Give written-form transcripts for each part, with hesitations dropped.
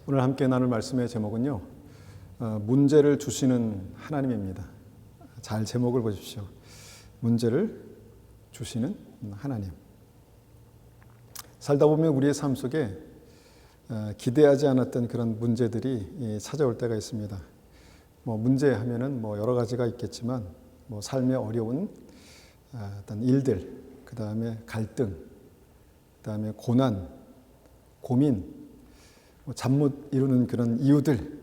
오늘 함께 나눌 말씀의 제목은요, 문제를 주시는 하나님입니다. 잘 제목을 보십시오. 문제를 주시는 하나님. 살다 보면 우리의 삶 속에 기대하지 않았던 그런 문제들이 찾아올 때가 있습니다. 문제 하면은 여러 가지가 있겠지만 삶의 어려운 어떤 일들, 그 다음에 갈등, 그 다음에 고난, 고민, 잠 못 이루는 그런 이유들,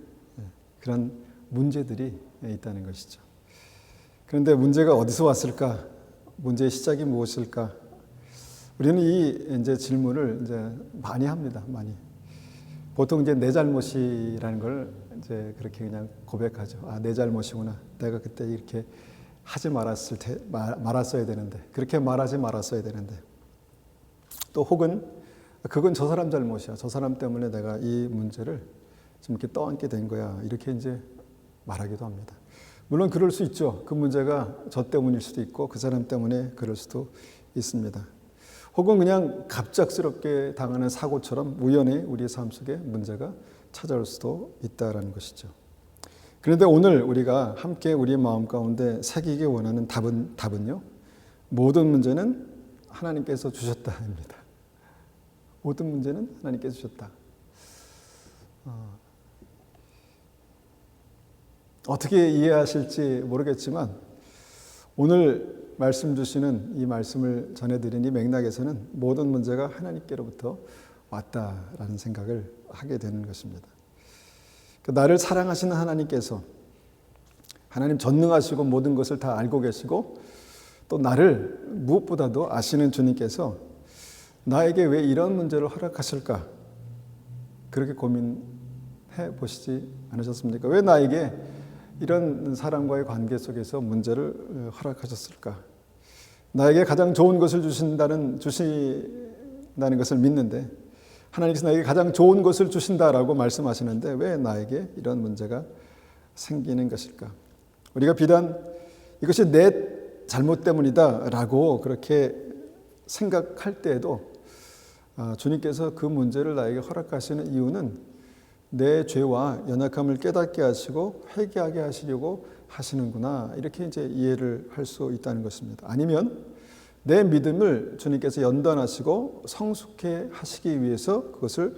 그런 문제들이 있다는 것이죠. 그런데 문제가 어디서 왔을까? 문제의 시작이 무엇일까? 우리는 이 질문을 많이 합니다. 많이. 보통 내 잘못이라는 걸 그렇게 그냥 고백하죠. 아, 내 잘못이구나. 내가 그때 이렇게 하지 말았어야 되는데, 그렇게 말하지 말았어야 되는데. 또 혹은 그건 저 사람 잘못이야. 저 사람 때문에 내가 이 문제를 좀 이렇게 떠안게 된 거야. 이렇게 말하기도 합니다. 물론 그럴 수 있죠. 그 문제가 저 때문일 수도 있고 그 사람 때문에 그럴 수도 있습니다. 혹은 그냥 갑작스럽게 당하는 사고처럼 우연히 우리의 삶 속에 문제가 찾아올 수도 있다는 것이죠. 그런데 오늘 우리가 함께 우리의 마음 가운데 새기기 원하는 답은요, 모든 문제는 하나님께서 주셨다입니다. 모든 문제는 하나님께서 주셨다. 어떻게 이해하실지 모르겠지만 오늘 말씀 주시는 이 말씀을 전해드린 이 맥락에서는 모든 문제가 하나님께로부터 왔다라는 생각을 하게 되는 것입니다. 나를 사랑하시는 하나님께서, 하나님 전능하시고 모든 것을 다 알고 계시고 또 나를 무엇보다도 아시는 주님께서 나에게 왜 이런 문제를 허락하실까? 그렇게 고민해 보시지 않으셨습니까? 왜 나에게 이런 사람과의 관계 속에서 문제를 허락하셨을까? 나에게 가장 좋은 것을 주신다는 것을 믿는데, 하나님께서 나에게 가장 좋은 것을 주신다라고 말씀하시는데 왜 나에게 이런 문제가 생기는 것일까? 우리가 비단 이것이 내 잘못 때문이다라고 그렇게 생각할 때에도 주님께서 그 문제를 나에게 허락하시는 이유는 내 죄와 연약함을 깨닫게 하시고 회개하게 하시려고 하시는구나, 이렇게 이해를 할 수 있다는 것입니다. 아니면 내 믿음을 주님께서 연단하시고 성숙해 하시기 위해서 그것을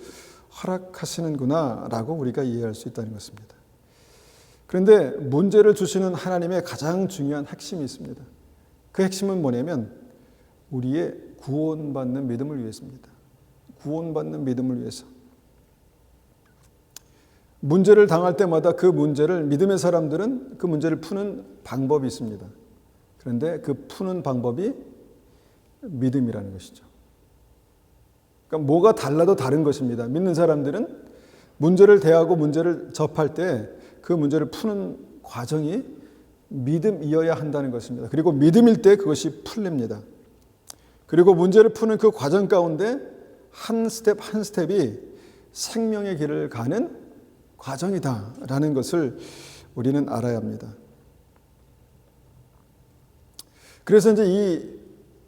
허락하시는구나 라고 우리가 이해할 수 있다는 것입니다. 그런데 문제를 주시는 하나님의 가장 중요한 핵심이 있습니다. 그 핵심은 뭐냐면 우리의 구원받는 믿음을 위해서입니다. 구원받는 믿음을 위해서. 문제를 당할 때마다 그 문제를, 믿음의 사람들은 그 문제를 푸는 방법이 있습니다. 그런데 그 푸는 방법이 믿음이라는 것이죠. 그러니까 뭐가 달라도 다른 것입니다. 믿는 사람들은 문제를 대하고 문제를 접할 때 그 문제를 푸는 과정이 믿음이어야 한다는 것입니다. 그리고 믿음일 때 그것이 풀립니다. 그리고 문제를 푸는 그 과정 가운데 한 스텝 한 스텝이 생명의 길을 가는 과정이다라는 것을 우리는 알아야 합니다. 그래서 이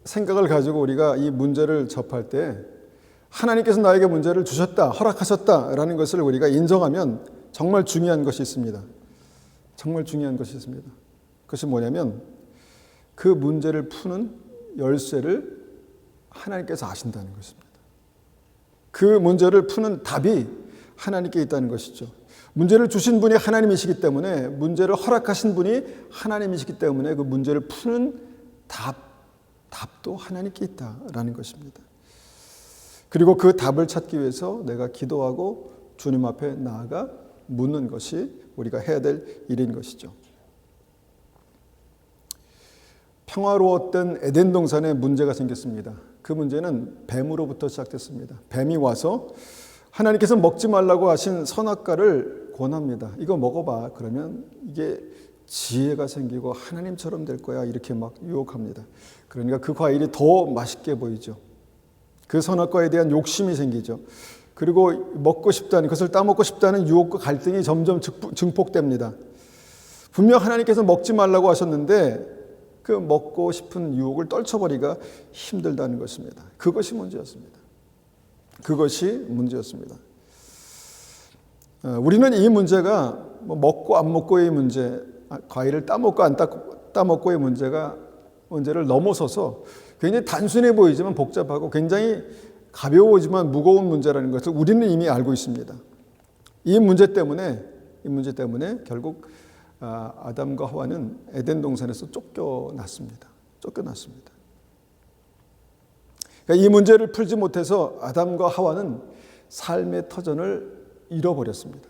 생각을 가지고 우리가 이 문제를 접할 때 하나님께서 나에게 문제를 주셨다, 허락하셨다라는 것을 우리가 인정하면 정말 중요한 것이 있습니다. 정말 중요한 것이 있습니다. 그것이 뭐냐면 그 문제를 푸는 열쇠를 하나님께서 아신다는 것입니다. 그 문제를 푸는 답이 하나님께 있다는 것이죠. 문제를 주신 분이 하나님이시기 때문에, 문제를 허락하신 분이 하나님이시기 때문에 그 문제를 푸는 답도 하나님께 있다라는 것입니다. 그리고 그 답을 찾기 위해서 내가 기도하고 주님 앞에 나아가 묻는 것이 우리가 해야 될 일인 것이죠. 평화로웠던 에덴 동산에 문제가 생겼습니다. 그 문제는 뱀으로부터 시작됐습니다. 뱀이 와서 하나님께서 먹지 말라고 하신 선악과를 권합니다. 이거 먹어봐. 그러면 이게 지혜가 생기고 하나님처럼 될 거야. 이렇게 막 유혹합니다. 그러니까 그 과일이 더 맛있게 보이죠. 그 선악과에 대한 욕심이 생기죠. 그리고 먹고 싶다는, 그것을 따먹고 싶다는 유혹과 갈등이 점점 증폭됩니다. 분명 하나님께서 먹지 말라고 하셨는데 그 먹고 싶은 유혹을 떨쳐버리기가 힘들다는 것입니다. 그것이 문제였습니다. 그것이 문제였습니다. 우리는 이 문제가 뭐 먹고 안 먹고의 문제, 과일을 따먹고 안 따먹고의 문제를 넘어서서 굉장히 단순해 보이지만 복잡하고 굉장히 가벼우지만 무거운 문제라는 것을 우리는 이미 알고 있습니다. 이 문제 때문에 결국 아담과 하와는 에덴 동산에서 쫓겨났습니다. 그러니까 이 문제를 풀지 못해서 아담과 하와는 삶의 터전을 잃어버렸습니다.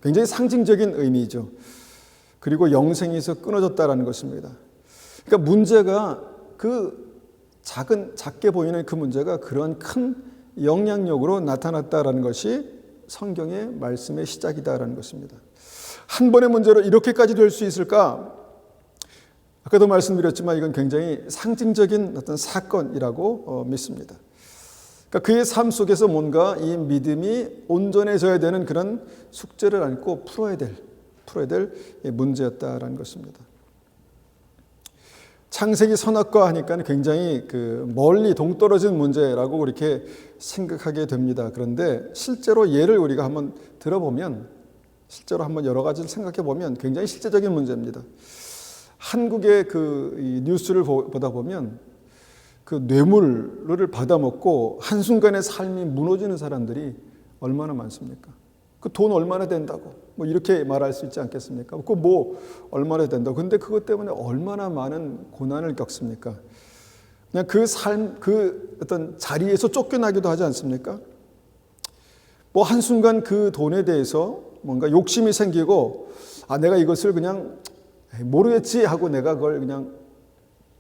굉장히 상징적인 의미죠. 그리고 영생에서 끊어졌다라는 것입니다. 그러니까 문제가 작게 보이는 그 문제가 그런 큰 영향력으로 나타났다라는 것이 성경의 말씀의 시작이다라는 것입니다. 한 번의 문제로 이렇게까지 될 수 있을까? 아까도 말씀드렸지만 이건 굉장히 상징적인 어떤 사건이라고 믿습니다. 그러니까 그의 삶 속에서 뭔가 이 믿음이 온전해져야 되는 그런 숙제를 안고 풀어야 될 문제였다라는 것입니다. 창세기 선악과 하니까 굉장히 멀리 동떨어진 문제라고 그렇게 생각하게 됩니다. 그런데 실제로 예를 우리가 한번 들어보면, 실제로 한번 여러 가지를 생각해 보면 굉장히 실제적인 문제입니다. 한국의 이 뉴스를 보다 보면 뇌물을 받아먹고 한순간에 삶이 무너지는 사람들이 얼마나 많습니까? 돈 얼마나 된다고 뭐 이렇게 말할 수 있지 않겠습니까? 얼마나 된다고. 근데 그것 때문에 얼마나 많은 고난을 겪습니까? 그냥 어떤 자리에서 쫓겨나기도 하지 않습니까? 한순간 그 돈에 대해서 뭔가 욕심이 생기고, 내가 이것을 그냥 모르겠지 하고 내가 그걸 그냥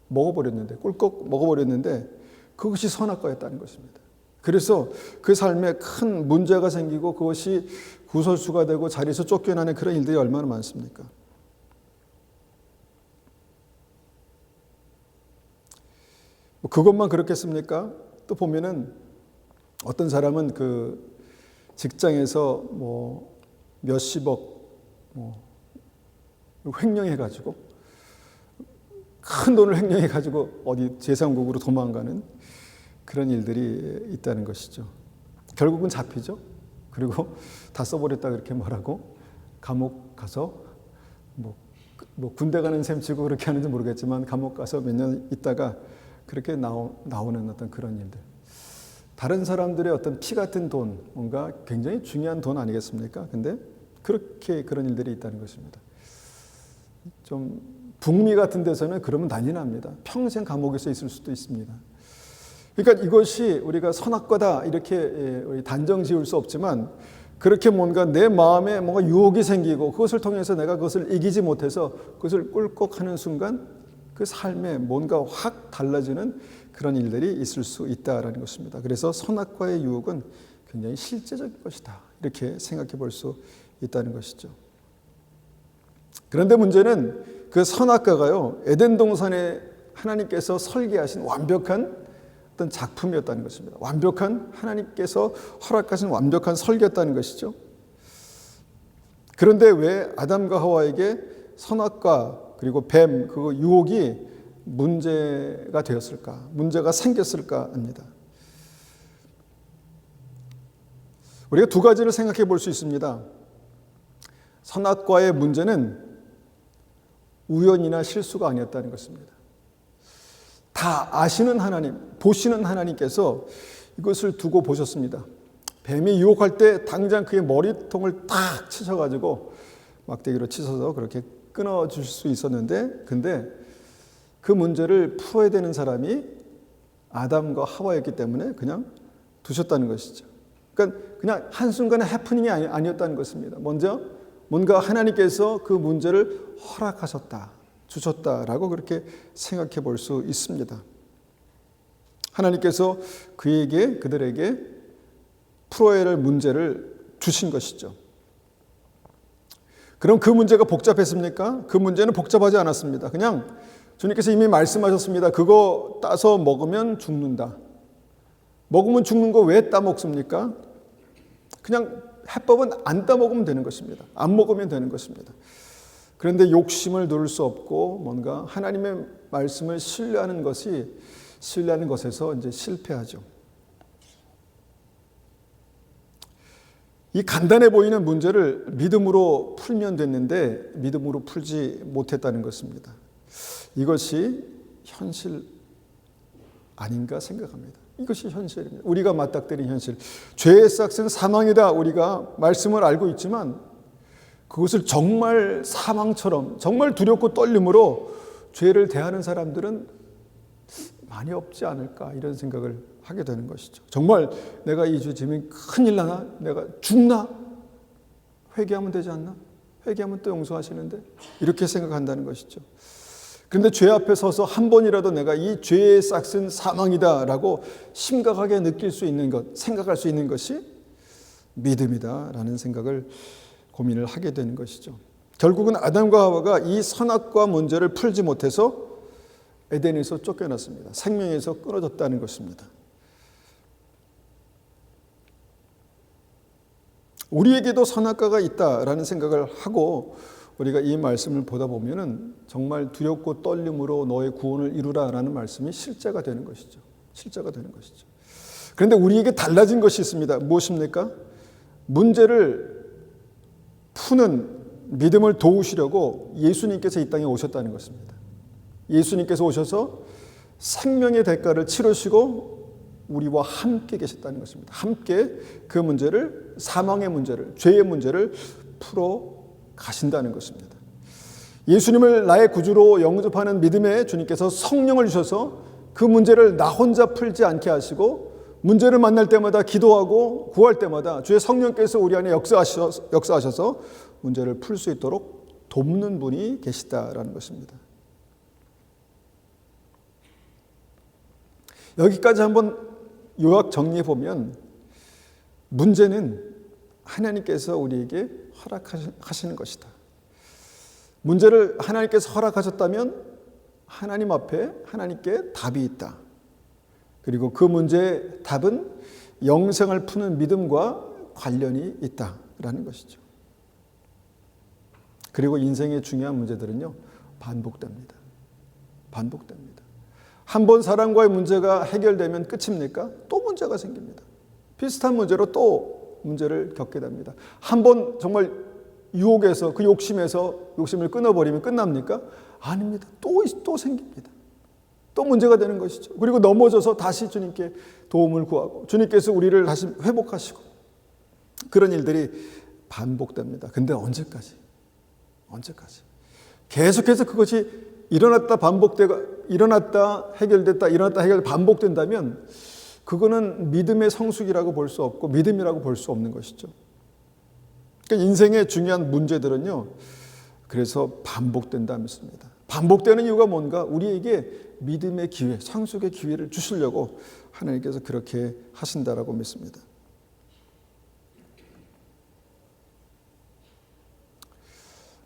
꿀꺽 먹어버렸는데 그것이 선악과였다는 것입니다. 그래서 그 삶에 큰 문제가 생기고 그것이 구설수가 되고 자리에서 쫓겨나는 그런 일들이 얼마나 많습니까? 그것만 그렇겠습니까? 또 보면은 어떤 사람은 직장에서 몇십억 횡령해가지고 큰 돈을 횡령해가지고 어디 제3국으로 도망가는 그런 일들이 있다는 것이죠. 결국은 잡히죠. 그리고 다 써버렸다 그렇게 말하고 감옥 가서 군대 가는 셈 치고 그렇게 하는지 모르겠지만 감옥 가서 몇 년 있다가 그렇게 나오는 어떤 그런 일들. 다른 사람들의 어떤 피 같은 돈, 뭔가 굉장히 중요한 돈 아니겠습니까? 근데 그런 일들이 있다는 것입니다. 좀 북미 같은 데서는 그러면 난리 납니다. 평생 감옥에서 있을 수도 있습니다. 그러니까 이것이 우리가 선악과다 이렇게 단정 지을 수 없지만, 그렇게 뭔가 내 마음에 뭔가 유혹이 생기고 그것을 통해서 내가 그것을 이기지 못해서 그것을 꿀꺽하는 순간 그 삶에 뭔가 확 달라지는 그런 일들이 있을 수 있다라는 것입니다. 그래서 선악과의 유혹은 굉장히 실제적인 것이다, 이렇게 생각해 볼 수 있다는 것이죠. 그런데 문제는 그 선악과가요, 에덴 동산에 하나님께서 설계하신 완벽한 어떤 작품이었다는 것입니다. 하나님께서 허락하신 완벽한 설계였다는 것이죠. 그런데 왜 아담과 하와에게 선악과 그리고 뱀, 그 유혹이 문제가 되었을까? 문제가 생겼을까 합니다. 우리가 두 가지를 생각해 볼 수 있습니다. 선악과의 문제는 우연이나 실수가 아니었다는 것입니다. 다 아시는 하나님, 보시는 하나님께서 이것을 두고 보셨습니다. 뱀이 유혹할 때 당장 그의 머리통을 딱 치셔가지고 막대기로 치셔서 그렇게 끊어줄 수 있었는데, 근데 그 문제를 풀어야 되는 사람이 아담과 하와였기 때문에 그냥 두셨다는 것이죠. 그러니까 그냥 한순간의 해프닝이 아니었다는 것입니다. 먼저 뭔가 하나님께서 그 문제를 허락하셨다, 주셨다라고 그렇게 생각해 볼 수 있습니다. 하나님께서 그들에게 풀어야 할 문제를 주신 것이죠. 그럼 그 문제가 복잡했습니까? 그 문제는 복잡하지 않았습니다. 그냥 주님께서 이미 말씀하셨습니다. 그거 따서 먹으면 죽는다. 먹으면 죽는 거 왜 따먹습니까? 그냥 해법은 안 따먹으면 되는 것입니다. 안 먹으면 되는 것입니다. 그런데 욕심을 누를 수 없고 뭔가 하나님의 말씀을 신뢰하는 것에서 이제 실패하죠. 이 간단해 보이는 문제를 믿음으로 풀면 됐는데 믿음으로 풀지 못했다는 것입니다. 이것이 현실 아닌가 생각합니다. 이것이 현실입니다. 우리가 맞닥뜨린 현실. 죄의 싹은 사망이다. 우리가 말씀을 알고 있지만 그것을 정말 사망처럼 정말 두렵고 떨림으로 죄를 대하는 사람들은 많이 없지 않을까 이런 생각을 하게 되는 것이죠. 정말 내가 이 죄 지으면 큰일 나나? 내가 죽나? 회개하면 되지 않나? 회개하면 또 용서하시는데? 이렇게 생각한다는 것이죠. 그런데 죄 앞에 서서 한 번이라도 내가 이 죄의 싹은 사망이다라고 심각하게 느낄 수 있는 것, 생각할 수 있는 것이 믿음이다라는 생각을 고민을 하게 되는 것이죠. 결국은 아담과 하와가 이 선악과 문제를 풀지 못해서 에덴에서 쫓겨났습니다. 생명에서 끊어졌다는 것입니다. 우리에게도 선악과가 있다라는 생각을 하고 우리가 이 말씀을 보다 보면은 정말 두렵고 떨림으로 너의 구원을 이루라라는 말씀이 실제가 되는 것이죠. 실제가 되는 것이죠. 그런데 우리에게 달라진 것이 있습니다. 무엇입니까? 문제를 푸는 믿음을 도우시려고 예수님께서 이 땅에 오셨다는 것입니다. 예수님께서 오셔서 생명의 대가를 치르시고 우리와 함께 계셨다는 것입니다. 함께 그 문제를, 사망의 문제를, 죄의 문제를 풀어 가신다는 것입니다. 예수님을 나의 구주로 영접하는 믿음에 주님께서 성령을 주셔서 그 문제를 나 혼자 풀지 않게 하시고 문제를 만날 때마다 기도하고 구할 때마다 주의 성령께서 우리 안에 역사하셔서 문제를 풀 수 있도록 돕는 분이 계시다라는 것입니다. 여기까지 한번 요약 정리해 보면 문제는 하나님께서 우리에게 허락하시는 것이다. 문제를 하나님께서 허락하셨다면 하나님 앞에 하나님께 답이 있다. 그리고 그 문제의 답은 영생을 푸는 믿음과 관련이 있다라는 것이죠. 그리고 인생의 중요한 문제들은요, 반복됩니다. 반복됩니다. 한 번 사랑과의 문제가 해결되면 끝입니까? 또 문제가 생깁니다. 비슷한 문제로 또 문제를 겪게 됩니다. 한 번 정말 유혹에서 그 욕심을 끊어버리면 끝납니까? 아닙니다. 또 생깁니다. 또 문제가 되는 것이죠. 그리고 넘어져서 다시 주님께 도움을 구하고 주님께서 우리를 다시 회복하시고 그런 일들이 반복됩니다. 근데 언제까지? 계속해서 그것이 일어났다 해결됐다 반복된다면 그거는 믿음의 성숙이라고 볼 수 없고 믿음이라고 볼 수 없는 것이죠. 그러니까 인생의 중요한 문제들은요, 그래서 반복된다는 것입니다. 반복되는 이유가 뭔가? 우리에게 믿음의 기회, 성숙의 기회를 주시려고 하나님께서 그렇게 하신다라고 믿습니다.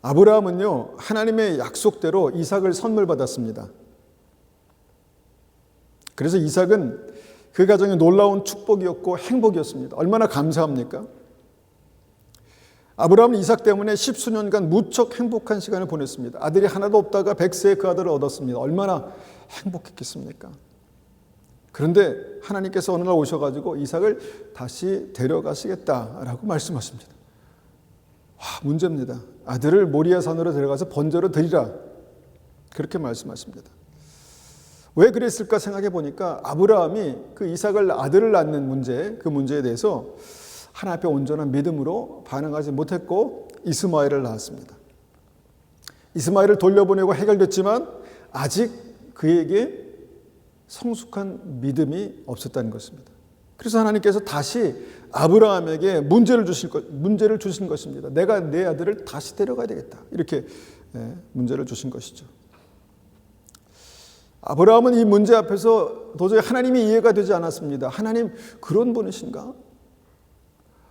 아브라함은요, 하나님의 약속대로 이삭을 선물 받았습니다. 그래서 이삭은 그 가정에 놀라운 축복이었고 행복이었습니다. 얼마나 감사합니까? 아브라함은 이삭 때문에 10수년간 무척 행복한 시간을 보냈습니다. 아들이 하나도 없다가 100세에 그 아들을 얻었습니다. 얼마나 행복했겠습니까? 그런데 하나님께서 어느 날 오셔가지고 이삭을 다시 데려가시겠다라고 말씀하십니다. 문제입니다. 아들을 모리아 산으로 데려가서 번제로 드리라. 그렇게 말씀하십니다. 왜 그랬을까 생각해 보니까 아브라함이 그 이삭을 아들을 낳는 문제, 그 문제에 대해서 하나님 앞에 온전한 믿음으로 반응하지 못했고 이스마엘을 낳았습니다. 이스마엘을 돌려보내고 해결됐지만 아직 그에게 성숙한 믿음이 없었다는 것입니다. 그래서 하나님께서 다시 아브라함에게 문제를 주신 것입니다. 내가 내 아들을 다시 데려가야 되겠다. 이렇게 문제를 주신 것이죠. 아브라함은 이 문제 앞에서 도저히 하나님이 이해가 되지 않았습니다. 하나님 그런 분이신가?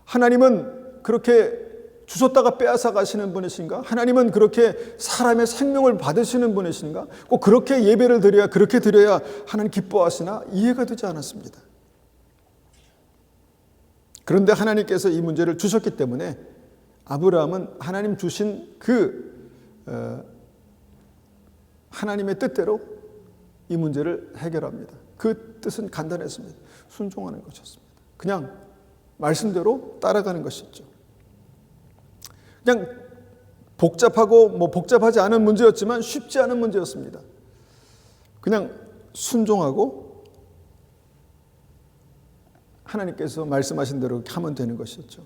하나님은 그렇게 주셨다가 빼앗아 가시는 분이신가? 하나님은 그렇게 사람의 생명을 받으시는 분이신가? 꼭 그렇게 예배를 드려야, 그렇게 드려야 하나님 기뻐하시나? 이해가 되지 않았습니다. 그런데 하나님께서 이 문제를 주셨기 때문에 아브라함은 하나님 주신 하나님의 뜻대로 이 문제를 해결합니다. 그 뜻은 간단했습니다. 순종하는 것이었습니다. 그냥 말씀대로 따라가는 것이죠. 그냥 복잡하고 복잡하지 않은 문제였지만 쉽지 않은 문제였습니다. 그냥 순종하고 하나님께서 말씀하신 대로 하면 되는 것이었죠.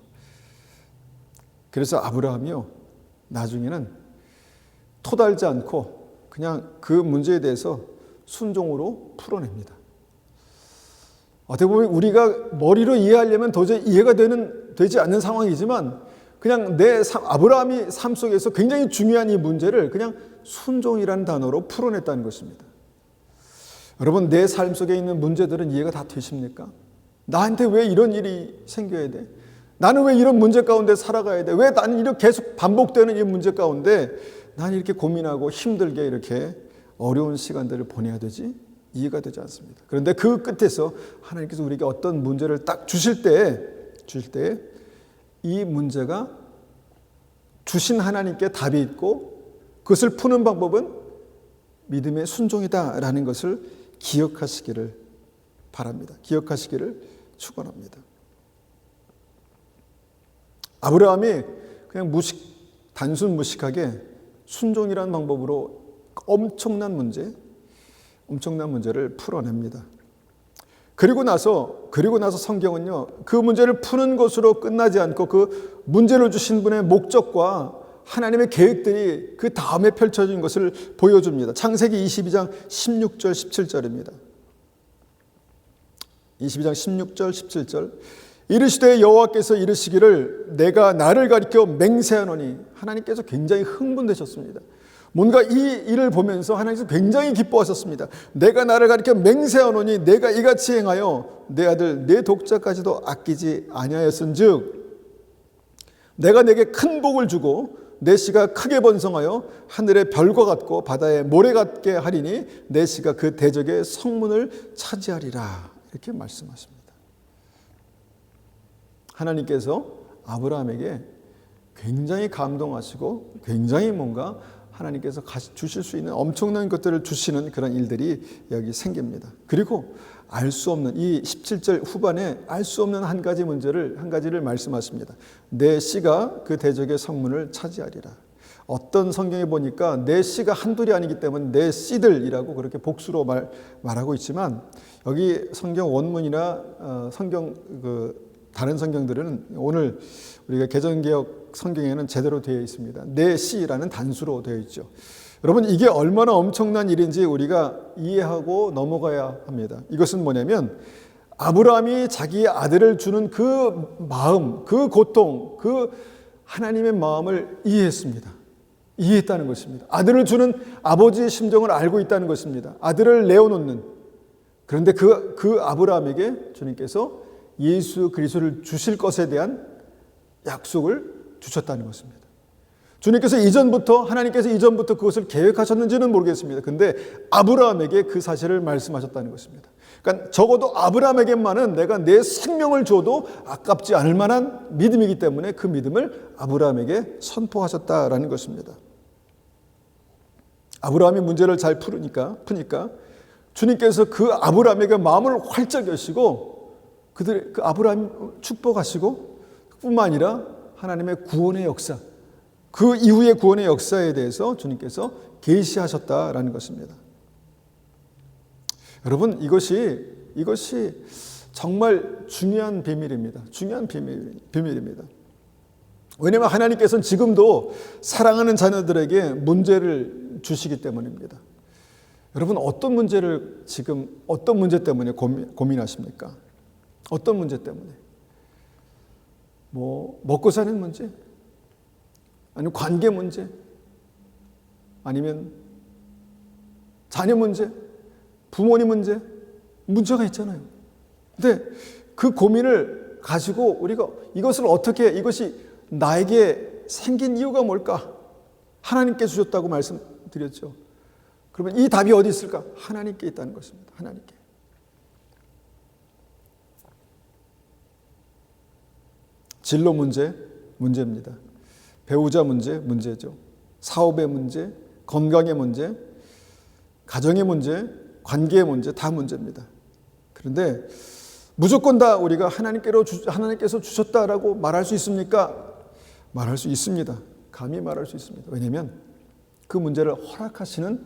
그래서 아브라함이요, 나중에는 토달지 않고 그냥 그 문제에 대해서 순종으로 풀어냅니다. 어떻게 보면 우리가 머리로 이해하려면 도저히 이해가 되지 않는 상황이지만 그냥 아브라함이 삶 속에서 굉장히 중요한 이 문제를 그냥 순종이라는 단어로 풀어냈다는 것입니다. 여러분, 내 삶 속에 있는 문제들은 이해가 다 되십니까? 나한테 왜 이런 일이 생겨야 돼? 나는 왜 이런 문제 가운데 살아가야 돼? 왜 나는 이렇게 계속 반복되는 이 문제 가운데 나는 이렇게 고민하고 힘들게 이렇게 어려운 시간들을 보내야 되지? 이해가 되지 않습니다. 그런데 그 끝에서 하나님께서 우리에게 어떤 문제를 딱 주실 때 이 문제가 주신 하나님께 답이 있고 그것을 푸는 방법은 믿음의 순종이다라는 것을 기억하시기를 바랍니다. 기억하시기를 축원합니다. 아브라함이 그냥 단순 무식하게 순종이라는 방법으로 엄청난 문제를 풀어냅니다. 그리고 나서 성경은요, 그 문제를 푸는 것으로 끝나지 않고 그 문제를 주신 분의 목적과 하나님의 계획들이 그 다음에 펼쳐진 것을 보여줍니다. 창세기 22장 16절 17절입니다. 22장 16절 17절. 이르시되 여호와께서 이르시기를 내가 나를 가리켜 맹세하노니. 하나님께서 굉장히 흥분되셨습니다. 뭔가 이 일을 보면서 하나님께서 굉장히 기뻐하셨습니다. 내가 나를 가리켜 맹세하노니 내가 이같이 행하여 내 아들 내 독자까지도 아끼지 아니하였은즉 내가 내게 큰 복을 주고 내 씨가 크게 번성하여 하늘의 별과 같고 바다의 모래 같게 하리니 내 씨가 그 대적의 성문을 차지하리라. 이렇게 말씀하십니다. 하나님께서 아브라함에게 굉장히 감동하시고 굉장히 뭔가 하나님께서 주실 수 있는 엄청난 것들을 주시는 그런 일들이 여기 생깁니다. 그리고 알 수 없는 이 17절 후반에 알 수 없는 한 가지를 말씀하십니다. 내 씨가 그 대적의 성문을 차지하리라. 어떤 성경에 보니까 내 씨가 한둘이 아니기 때문에 내 씨들이라고 그렇게 복수로 말하고 있지만 여기 성경 원문이나 다른 성경들은 오늘 우리가 개정개혁 성경에는 제대로 되어 있습니다. 내 씨라는 단수로 되어 있죠. 여러분, 이게 얼마나 엄청난 일인지 우리가 이해하고 넘어가야 합니다. 이것은 뭐냐면 아브라함이 자기 아들을 주는 그 마음, 그 고통, 그 하나님의 마음을 이해했다는 것입니다. 아들을 주는 아버지의 심정을 알고 있다는 것입니다. 아들을 내어놓는. 그런데 그 아브라함에게 주님께서 예수 그리스도를 주실 것에 대한 약속을 주셨다는 것입니다. 하나님께서 이전부터 그것을 계획하셨는지는 모르겠습니다. 근데 아브라함에게 그 사실을 말씀하셨다는 것입니다. 그러니까 적어도 아브라함에게만은 내가 내 생명을 줘도 아깝지 않을 만한 믿음이기 때문에 그 믿음을 아브라함에게 선포하셨다라는 것입니다. 아브라함이 문제를 잘 푸니까 주님께서 그 아브라함에게 마음을 활짝 여시고 그 아브라함 축복하시고 뿐만 아니라 하나님의 구원의 역사, 그 이후의 구원의 역사에 대해서 주님께서 계시하셨다라는 것입니다. 여러분, 이것이 정말 중요한 비밀입니다. 중요한 비밀입니다. 왜냐하면 하나님께서는 지금도 사랑하는 자녀들에게 문제를 주시기 때문입니다. 여러분, 어떤 문제 때문에 고민하십니까? 어떤 문제 때문에? 먹고 사는 문제? 아니면 관계 문제? 아니면 자녀 문제? 부모님 문제? 문제가 있잖아요. 근데 그 고민을 가지고 우리가 이것이 나에게 생긴 이유가 뭘까? 하나님께 주셨다고 말씀드렸죠. 그러면 이 답이 어디 있을까? 하나님께 있다는 것입니다. 하나님께. 진로 문제입니다. 배우자 문제죠. 사업의 문제, 건강의 문제, 가정의 문제, 관계의 문제 다 문제입니다. 그런데 무조건 다 우리가 하나님께서 주셨다라고 말할 수 있습니까? 말할 수 있습니다. 감히 말할 수 있습니다. 왜냐하면 그 문제를 허락하시는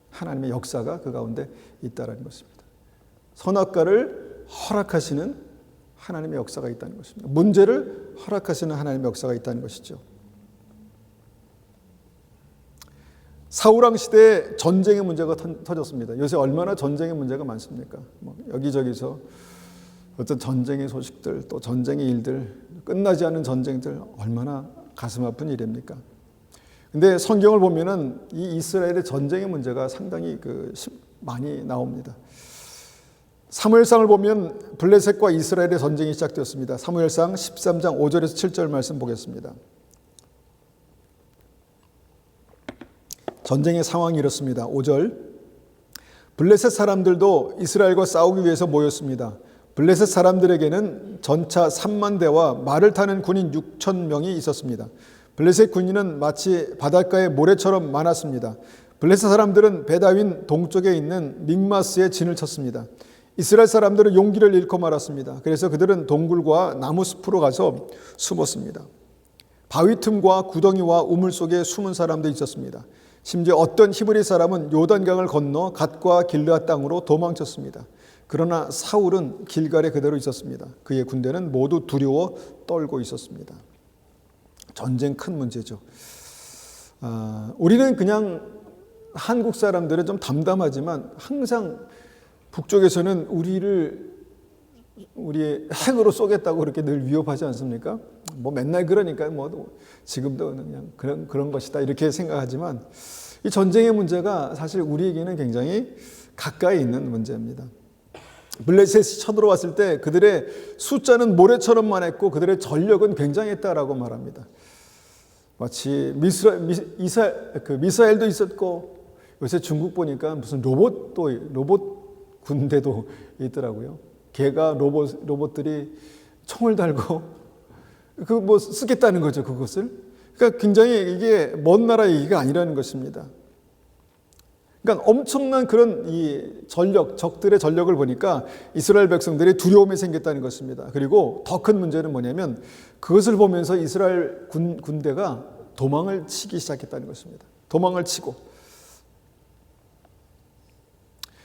하나님의 역사가 그 가운데 있다는 것입니다. 선악과를 허락하시는 하나님의 역사가 있다는 것입니다. 문제를 허락하시는 하나님의 역사가 있다는 것이죠. 사울왕 시대에 전쟁의 문제가 터졌습니다. 요새 얼마나 전쟁의 문제가 많습니까? 여기저기서 어떤 전쟁의 소식들, 또 전쟁의 일들, 끝나지 않은 전쟁들, 얼마나 가슴 아픈 일입니까? 근데 성경을 보면은 이 이스라엘의 전쟁의 문제가 상당히 많이 나옵니다. 사무엘상을 보면 블레셋과 이스라엘의 전쟁이 시작되었습니다. 사무엘상 13장 5절에서 7절 말씀 보겠습니다. 전쟁의 상황이 이렇습니다. 5절, 블레셋 사람들도 이스라엘과 싸우기 위해서 모였습니다. 블레셋 사람들에게는 전차 3만 대와 말을 타는 군인 6천 명이 있었습니다. 블레셋 군인은 마치 바닷가의 모래처럼 많았습니다. 블레셋 사람들은 베다윈 동쪽에 있는 믹마스에 진을 쳤습니다. 이스라엘 사람들은 용기를 잃고 말았습니다. 그래서 그들은 동굴과 나무 숲으로 가서 숨었습니다. 바위 틈과 구덩이와 우물 속에 숨은 사람도 있었습니다. 심지어 어떤 히브리 사람은 요단강을 건너 갓과 길르앗 땅으로 도망쳤습니다. 그러나 사울은 길갈에 그대로 있었습니다. 그의 군대는 모두 두려워 떨고 있었습니다. 전쟁 큰 문제죠. 우리는 그냥 한국 사람들은 좀 담담하지만 항상 북쪽에서는 우리의 핵으로 쏘겠다고 그렇게 늘 위협하지 않습니까? 맨날 그러니까 지금도 그냥 그런 것이다 이렇게 생각하지만 이 전쟁의 문제가 사실 우리에게는 굉장히 가까이 있는 문제입니다. 블레셋이 쳐들어왔을 때 그들의 숫자는 모래처럼 많았고 그들의 전력은 굉장했다라고 말합니다. 마치 미사일도 있었고 요새 중국 보니까 무슨 로봇 군대도 있더라고요. 걔가 로봇들이 총을 달고 쓰겠다는 거죠, 그것을. 그러니까 굉장히 이게 먼 나라 얘기가 아니라는 것입니다. 그러니까 엄청난 그런 이 적들의 전력을 보니까 이스라엘 백성들이 두려움이 생겼다는 것입니다. 그리고 더 큰 문제는 뭐냐면 그것을 보면서 이스라엘 군대가 도망을 치기 시작했다는 것입니다. 도망을 치고.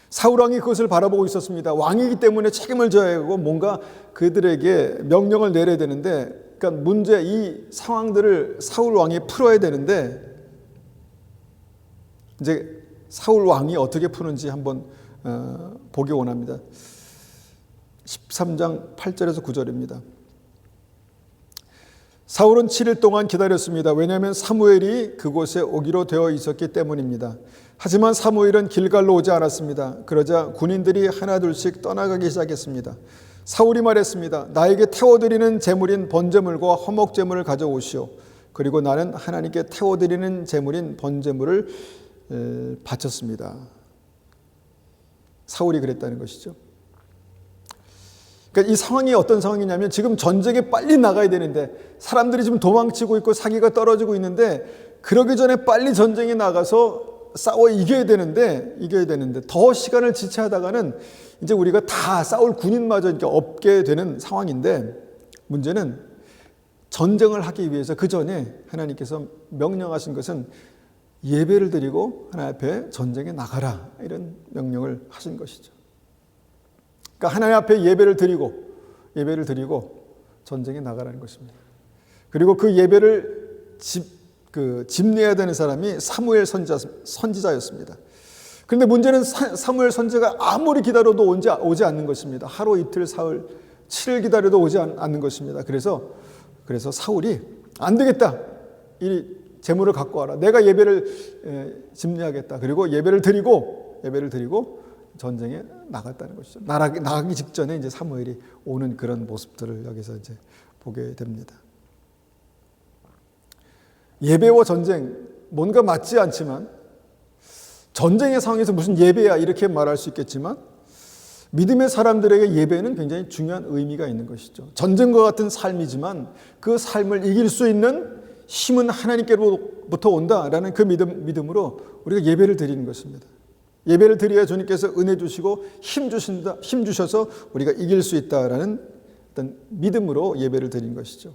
사울왕이 그것을 바라보고 있었습니다. 왕이기 때문에 책임을 져야 하고 뭔가 그들에게 명령을 내려야 되는데, 그러니까 이 상황들을 사울왕이 풀어야 되는데, 이제 사울왕이 어떻게 푸는지 한번 보기 원합니다. 13장 8절에서 9절입니다. 사울은 7일 동안 기다렸습니다. 왜냐하면 사무엘이 그곳에 오기로 되어 있었기 때문입니다. 하지만 사무엘은 길갈로 오지 않았습니다. 그러자 군인들이 하나둘씩 떠나가기 시작했습니다. 사울이 말했습니다. 나에게 태워드리는 제물인 번제물과 화목제물을 가져오시오. 그리고 나는 하나님께 태워드리는 제물인 번제물을 바쳤습니다. 사울이 그랬다는 것이죠. 그러니까 이 상황이 어떤 상황이냐면 지금 전쟁에 빨리 나가야 되는데 사람들이 지금 도망치고 있고 사기가 떨어지고 있는데 그러기 전에 빨리 전쟁에 나가서 싸워 이겨야 되는데 더 시간을 지체하다가는 이제 우리가 다 싸울 군인마저 이렇게 없게 되는 상황인데, 문제는 전쟁을 하기 위해서 그 전에 하나님께서 명령하신 것은 예배를 드리고 하나님 앞에 전쟁에 나가라, 이런 명령을 하신 것이죠. 그러니까 하나님 앞에 예배를 드리고 전쟁에 나가라는 것입니다. 그리고 그 예배를 집례해야 되는 사람이 사무엘 선지자였습니다. 그런데 문제는 사무엘 선지자가 아무리 기다려도 오지 않는 것입니다. 하루 이틀 사흘 7일 기다려도 오지 않는 것입니다. 그래서 사울이 안 되겠다, 이 제물을 갖고 와라, 내가 예배를 집례하겠다. 그리고 예배를 드리고 전쟁에 나갔다는 것이죠. 나가기 직전에 이제 사무엘이 오는 그런 모습들을 여기서 이제 보게 됩니다. 예배와 전쟁, 뭔가 맞지 않지만, 전쟁의 상황에서 무슨 예배야 이렇게 말할 수 있겠지만, 믿음의 사람들에게 예배는 굉장히 중요한 의미가 있는 것이죠. 전쟁과 같은 삶이지만 그 삶을 이길 수 있는 힘은 하나님께로부터 온다라는 그 믿음으로 우리가 예배를 드리는 것입니다. 예배를 드려야 주님께서 은혜 주시고 힘 주셔서 우리가 이길 수 있다라는 어떤 믿음으로 예배를 드린 것이죠.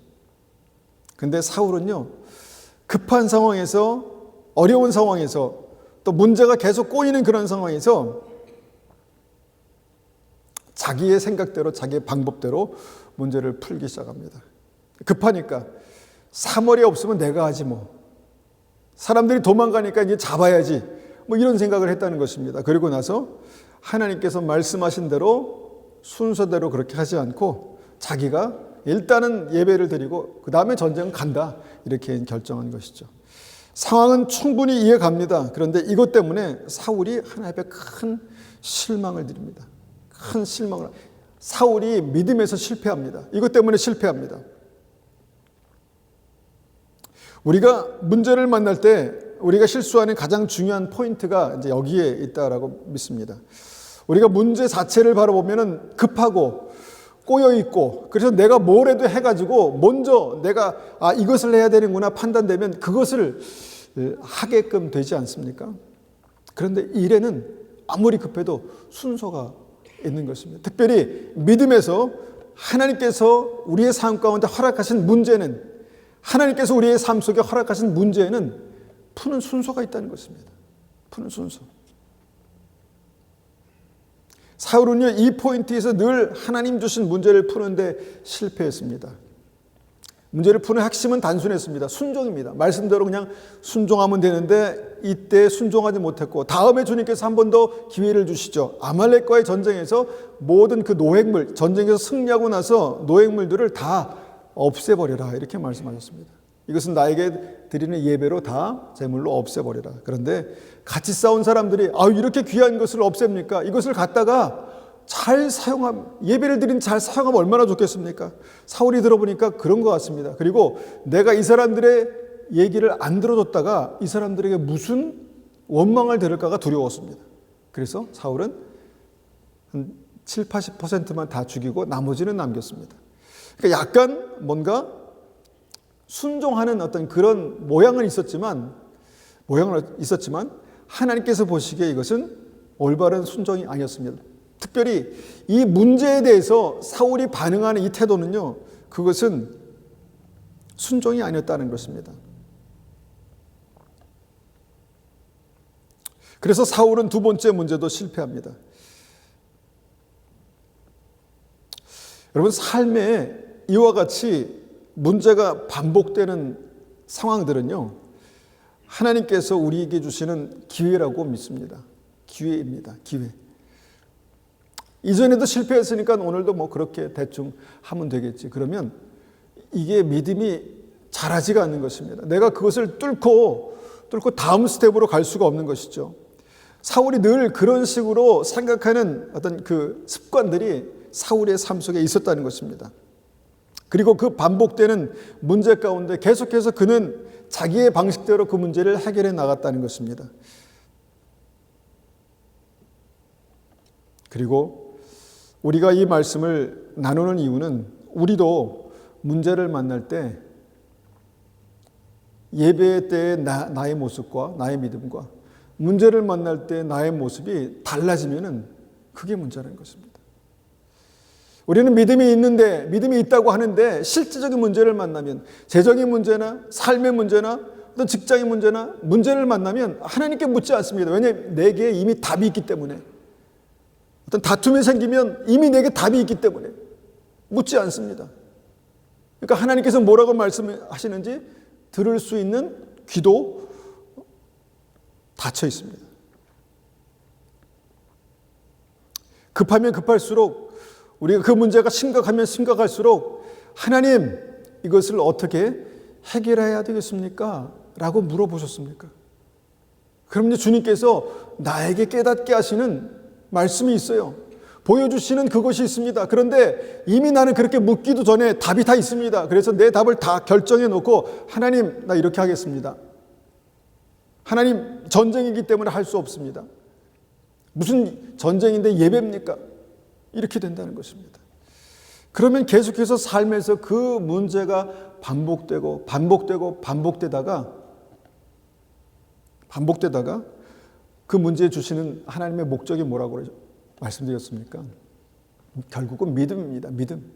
근데 사울은요, 급한 상황에서, 어려운 상황에서, 또 문제가 계속 꼬이는 그런 상황에서 자기의 생각대로, 자기의 방법대로 문제를 풀기 시작합니다. 급하니까 사머리 없으면 내가 하지 뭐. 사람들이 도망가니까 이제 잡아야지. 뭐 이런 생각을 했다는 것입니다. 그리고 나서 하나님께서 말씀하신 대로 순서대로 그렇게 하지 않고 자기가 일단은 예배를 드리고 그 다음에 전쟁은 간다. 이렇게 결정한 것이죠. 상황은 충분히 이해갑니다. 그런데 이것 때문에 사울이 하나님 앞에 큰 실망을 드립니다. 큰 실망을. 사울이 믿음에서 실패합니다. 이것 때문에 실패합니다. 우리가 문제를 만날 때 우리가 실수하는 가장 중요한 포인트가 이제 여기에 있다라고 믿습니다. 우리가 문제 자체를 바라보면은 급하고 꼬여 있고, 그래서 내가 뭘 해도 해가지고 먼저 내가 이것을 해야 되는구나 판단되면 그것을 하게끔 되지 않습니까? 그런데 일에는 아무리 급해도 순서가 있는 것입니다. 특별히 믿음에서 하나님께서 우리의 삶 가운데 허락하신 문제는, 하나님께서 우리의 삶 속에 허락하신 문제에는 푸는 순서가 있다는 것입니다. 푸는 순서. 사울은요, 이 포인트에서 늘 하나님 주신 문제를 푸는데 실패했습니다. 문제를 푸는 핵심은 단순했습니다. 순종입니다. 말씀대로 그냥 순종하면 되는데 이때 순종하지 못했고, 다음에 주님께서 한 번 더 기회를 주시죠. 아말렉과의 전쟁에서 모든 그 노획물, 전쟁에서 승리하고 나서 노획물들을 다 없애버려라, 이렇게 말씀하셨습니다. 이것은 나에게 드리는 예배로 다 제물로 없애버려라. 그런데 같이 싸운 사람들이 이렇게 귀한 것을 없앱니까? 이것을 갖다가 잘 예배를 드린 잘 사용하면 얼마나 좋겠습니까? 사울이 들어보니까 그런 것 같습니다. 그리고 내가 이 사람들의 얘기를 안 들어줬다가 이 사람들에게 무슨 원망을 들을까가 두려웠습니다. 그래서 사울은 한 7, 80%만 다 죽이고 나머지는 남겼습니다. 그러니까 약간 뭔가 순종하는 어떤 그런 모양은 있었지만 하나님께서 보시기에 이것은 올바른 순종이 아니었습니다. 특별히 이 문제에 대해서 사울이 반응하는 이 태도는요, 그것은 순종이 아니었다는 것입니다. 그래서 사울은 두 번째 문제도 실패합니다. 여러분, 삶에 이와 같이 문제가 반복되는 상황들은요, 하나님께서 우리에게 주시는 기회라고 믿습니다. 기회입니다. 기회. 이전에도 실패했으니까 오늘도 뭐 그렇게 대충 하면 되겠지. 그러면 이게 믿음이 자라지가 않는 것입니다. 내가 그것을 뚫고 다음 스텝으로 갈 수가 없는 것이죠. 사울이 늘 그런 식으로 생각하는 어떤 그 습관들이 사울의 삶 속에 있었다는 것입니다. 그리고 그 반복되는 문제 가운데 계속해서 그는 자기의 방식대로 그 문제를 해결해 나갔다는 것입니다. 그리고 우리가 이 말씀을 나누는 이유는 우리도 문제를 만날 때 예배 때의 나의 모습과 나의 믿음과 문제를 만날 때 나의 모습이 달라지면은 그게 문제라는 것입니다. 우리는 믿음이 있다고 하는데 실질적인 문제를 만나면, 재정의 문제나 삶의 문제나 어떤 직장의 문제나 문제를 만나면 하나님께 묻지 않습니다. 왜냐하면 내게 이미 답이 있기 때문에. 어떤 다툼이 생기면 이미 내게 답이 있기 때문에 묻지 않습니다. 그러니까 하나님께서 뭐라고 말씀하시는지 들을 수 있는 귀도 닫혀 있습니다. 급하면 급할수록, 우리가 그 문제가 심각하면 심각할수록 하나님, 이것을 어떻게 해결해야 되겠습니까? 라고 물어보셨습니까? 그럼 이제 주님께서 나에게 깨닫게 하시는 말씀이 있어요. 보여주시는 그것이 있습니다. 그런데 이미 나는 그렇게 묻기도 전에 답이 다 있습니다. 그래서 내 답을 다 결정해 놓고, 하나님, 나 이렇게 하겠습니다. 하나님, 전쟁이기 때문에 할 수 없습니다. 무슨 전쟁인데 예배입니까? 이렇게 된다는 것입니다. 그러면 계속해서 삶에서 그 문제가 반복되다가 그 문제에 주시는 하나님의 목적이 뭐라고 말씀드렸습니까? 결국은 믿음입니다. 믿음.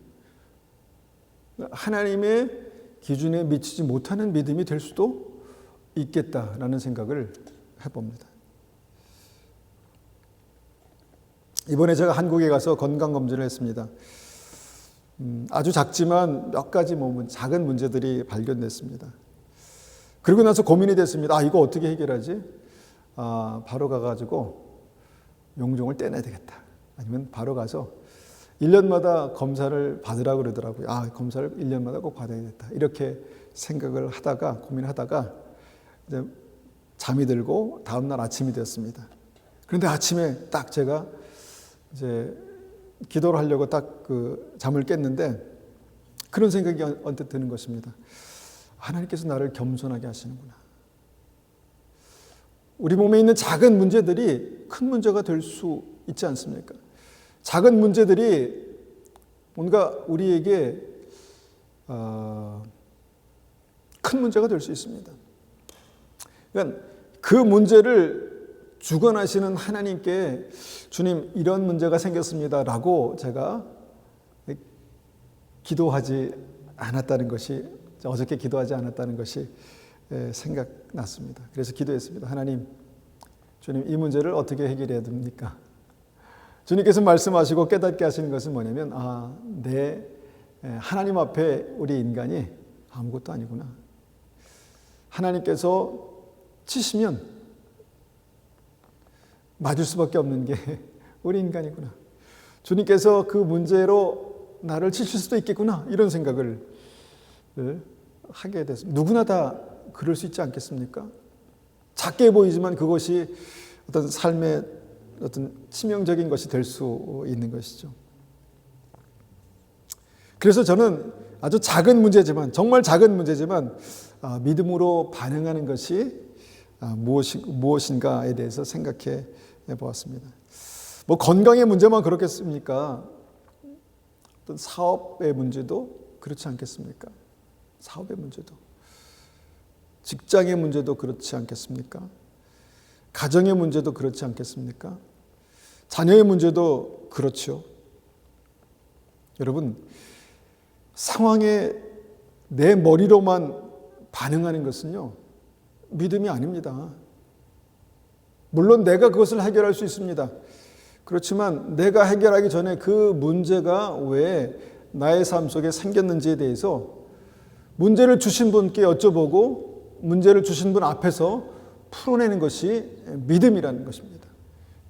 하나님의 기준에 미치지 못하는 믿음이 될 수도 있겠다라는 생각을 해봅니다. 이번에 제가 한국에 가서 건강검진을 했습니다. 아주 작지만 몇 가지 작은 문제들이 발견됐습니다. 그리고 나서 고민이 됐습니다. 이거 어떻게 해결하지? 바로 가가지고 용종을 떼내야 되겠다. 아니면 바로 가서 1년마다 검사를 받으라고 그러더라고요. 검사를 1년마다 꼭 받아야겠다. 이렇게 생각을 하다가, 고민하다가 이제 잠이 들고 다음날 아침이 되었습니다. 그런데 아침에 딱 제가 이제 기도를 하려고 딱 그 잠을 깼는데 그런 생각이 언뜻 드는 것입니다. 하나님께서 나를 겸손하게 하시는구나. 우리 몸에 있는 작은 문제들이 큰 문제가 될 수 있지 않습니까? 작은 문제들이 뭔가 우리에게 큰 문제가 될 수 있습니다. 그러니까 그 문제를 주관하시는 하나님께 주님 이런 문제가 생겼습니다 라고 제가 기도하지 않았다는 것이, 어저께 기도하지 않았다는 것이 생각났습니다. 그래서 기도했습니다. 하나님, 주님 이 문제를 어떻게 해결해야 됩니까? 주님께서 말씀하시고 깨닫게 하시는 것은 뭐냐면 하나님 앞에 우리 인간이 아무것도 아니구나. 하나님께서 치시면 맞을 수밖에 없는 게 우리 인간이구나. 주님께서 그 문제로 나를 치실 수도 있겠구나. 이런 생각을 하게 됐습니다. 누구나 다 그럴 수 있지 않겠습니까? 작게 보이지만 그것이 어떤 삶의 어떤 치명적인 것이 될 수 있는 것이죠. 그래서 저는 아주 작은 문제지만, 정말 작은 문제지만 믿음으로 반응하는 것이 무엇인가에 대해서 생각해 보았습니다. 건강의 문제만 그렇겠습니까? 어떤 사업의 문제도 그렇지 않겠습니까? 사업의 문제도, 직장의 문제도 그렇지 않겠습니까? 가정의 문제도 그렇지 않겠습니까? 자녀의 문제도 그렇죠. 여러분, 상황에 내 머리로만 반응하는 것은요, 믿음이 아닙니다. 물론 내가 그것을 해결할 수 있습니다. 그렇지만 내가 해결하기 전에 그 문제가 왜 나의 삶 속에 생겼는지에 대해서 문제를 주신 분께 여쭤보고 문제를 주신 분 앞에서 풀어내는 것이 믿음이라는 것입니다.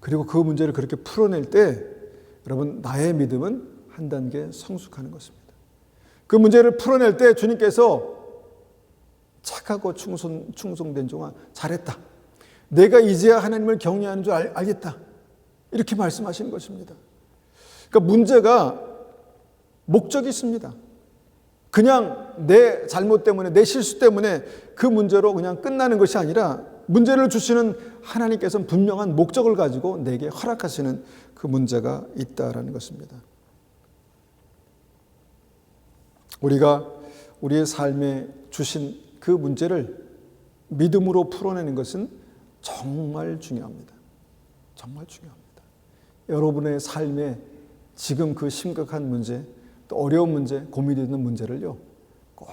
그리고 그 문제를 그렇게 풀어낼 때 여러분, 나의 믿음은 한 단계 성숙하는 것입니다. 그 문제를 풀어낼 때 주님께서 착하고 충성된 종아 잘했다. 내가 이제야 하나님을 경외하는 줄 알겠다. 이렇게 말씀하시는 것입니다. 그러니까 문제가 목적이 있습니다. 그냥 내 잘못 때문에, 내 실수 때문에 그 문제로 그냥 끝나는 것이 아니라 문제를 주시는 하나님께서는 분명한 목적을 가지고 내게 허락하시는 그 문제가 있다라는 것입니다. 우리가 우리의 삶에 주신 그 문제를 믿음으로 풀어내는 것은 정말 중요합니다. 정말 중요합니다. 여러분의 삶에 지금 그 심각한 문제, 또 어려운 문제, 고민되는 문제를요, 꼭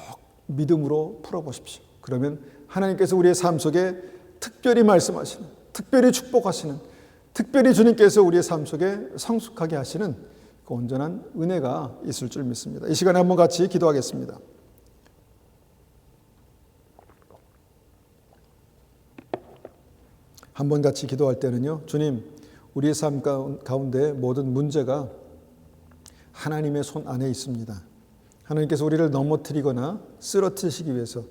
믿음으로 풀어보십시오. 그러면 하나님께서 우리의 삶 속에 특별히 말씀하시는, 특별히 축복하시는, 특별히 주님께서 우리의 삶 속에 성숙하게 하시는 그 온전한 은혜가 있을 줄 믿습니다. 이 시간에 한번 같이 기도하겠습니다. 한번 같이 기도할 때는요, 주님, 우리의 삶 가운데 모든 문제가 하나님의 손 안에 있습니다. 하나님께서 우리를 넘어뜨리거나 쓰러뜨리시기 위해서,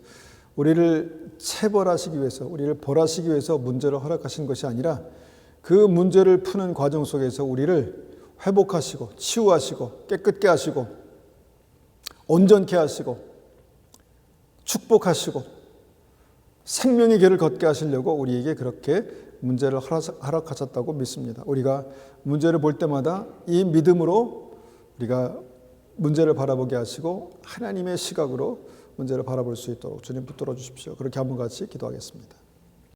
우리를 체벌하시기 위해서, 우리를 벌하시기 위해서 문제를 허락하신 것이 아니라 그 문제를 푸는 과정 속에서 우리를 회복하시고 치유하시고 깨끗게 하시고 온전케 하시고 축복하시고 생명의 길을 걷게 하시려고 우리에게 그렇게 문제를 허락하셨다고 믿습니다. 우리가 문제를 볼 때마다 이 믿음으로 우리가 문제를 바라보게 하시고 하나님의 시각으로 문제를 바라볼 수 있도록 주님 붙들어 주십시오. 그렇게 한번 같이 기도하겠습니다.